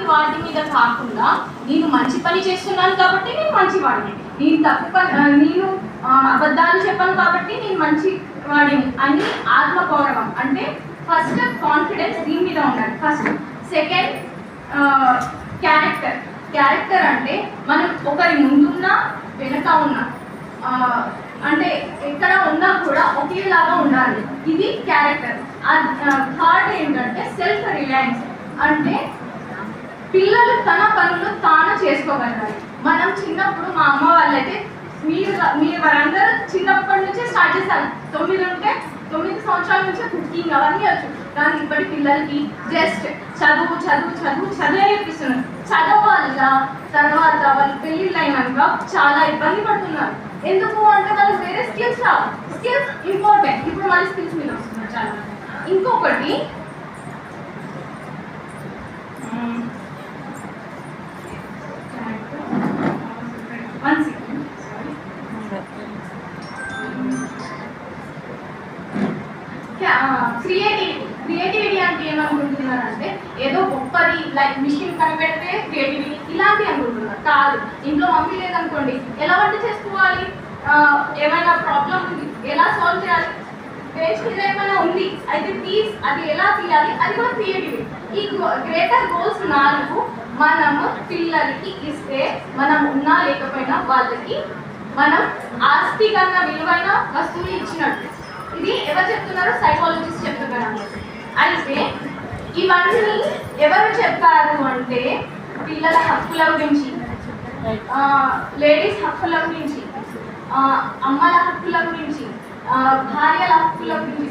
వాటి మీద కాకుండా నేను మంచి పని చేస్తున్నాను కాబట్టి నేను మంచివాడిని, నేను అబద్ధాలు చెప్పాను కాబట్టి నేను మంచి వాడిని అని ఆత్మగౌరవం. అంటే ఫస్ట్ కాన్ఫిడెన్స్ దీని మీద ఉండాలి ఫస్ట్. సెకండ్ క్యారెక్టర్ అంటే మనం ఒకరి ముందున్నా వెనక ఉన్నా అంటే ఎక్కడ ఉన్నా కూడా ఒకేలాగా ఉండాలి, ఇది క్యారెక్టర్. థర్డ్ ఏంటంటే సెల్ఫ్ రిలయన్స్, అంటే పిల్లలు తన పనులు తాను చేసుకోగలగాలి. మనం చిన్నప్పుడు మా అమ్మ వాళ్ళైతే మీరు వారందరూ చిన్నప్పటి నుంచే స్టార్ట్ చేస్తారు. 9 సంవత్సరాల నుంచే కుకింగ్ అవన్నీ వచ్చు. కానీ ఇప్పటి పిల్లలకి జస్ట్ చదువు నేర్పిస్తున్నారు. చదువు వల్ల తర్వాత వాళ్ళు పెళ్ళిళ్ళు అయినాక చాలా ఇబ్బంది పడుతున్నారు. ఎందుకు అంటే వాళ్ళు వేరే స్కిల్స్ రావు. Skills important. ఇప్పుడు మళ్ళీ స్కిల్స్ మీద వస్తున్నారు చాలా. ఇంకొకటి క్రియేటివిటీ అంటే ఏమనుకుంటున్నారంటే ఏదో గొప్పది లైక్ మిషన్ కనిపెడితే క్రియేటివిటీ ఇలాంటి అనుకుంటున్నారు. కాదు. ఇంట్లో మమ్మీ లేదనుకోండి, ఎలా వంట చేసుకోవాలి, ఏమైనా ప్రాబ్లం ఉంది ఎలా సాల్వ్ చేయాలి, వేస్ట్ ఏమైనా ఉంది అయితే అది ఎలా తీయాలి, అది కూడా క్రియేటివిటీ. ఈ గ్రేటర్ గోల్స్ 4 మనము పిల్లలకి ఇస్తే మనం ఉన్నా లేకపోయినా వాళ్ళకి మనం ఆస్తి కన్నా విలువైన వస్తువులు ఇచ్చినట్టు. ఇది ఎవరు చెప్తున్నారు? సైకాలజిస్ట్ చెప్తున్నారు. అయితే ఇవన్నీ ఎవరు చెప్పారు అంటే పిల్లల హక్కుల గురించి, లేడీస్ హక్కుల గురించి, అమ్మల హక్కుల గురించి, భార్యల హక్కుల గురించి,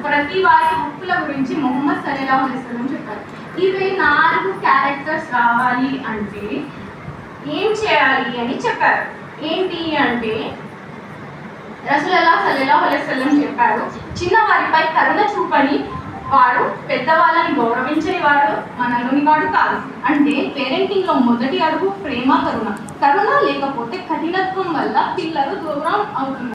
ప్రతి వారి హక్కుల గురించి మొహమ్మద్ సల్లల్లాహు అలైహి వసల్లం చెప్పారు. ఇవి 4 క్యారెక్టర్స్ రావాలి అంటే ఏం చేయాలి అని చెప్పారు. ఏంటి అంటే రసూలుల్లాహ్ సల్లల్లాహు అలైహి వసల్లం చెప్పారు, చిన్నవారిపై కరుణ చూపని వాడు పెద్దవాళ్ళని గౌరవించని వాడు మనలోని వాడు కాదు. అంటే పేరెంటింగ్ లో మొదటి అడుగు ప్రేమ, కరుణ లేకపోతే కఠినత్వం వల్ల పిల్లలు దూరం అవుతున్నారు.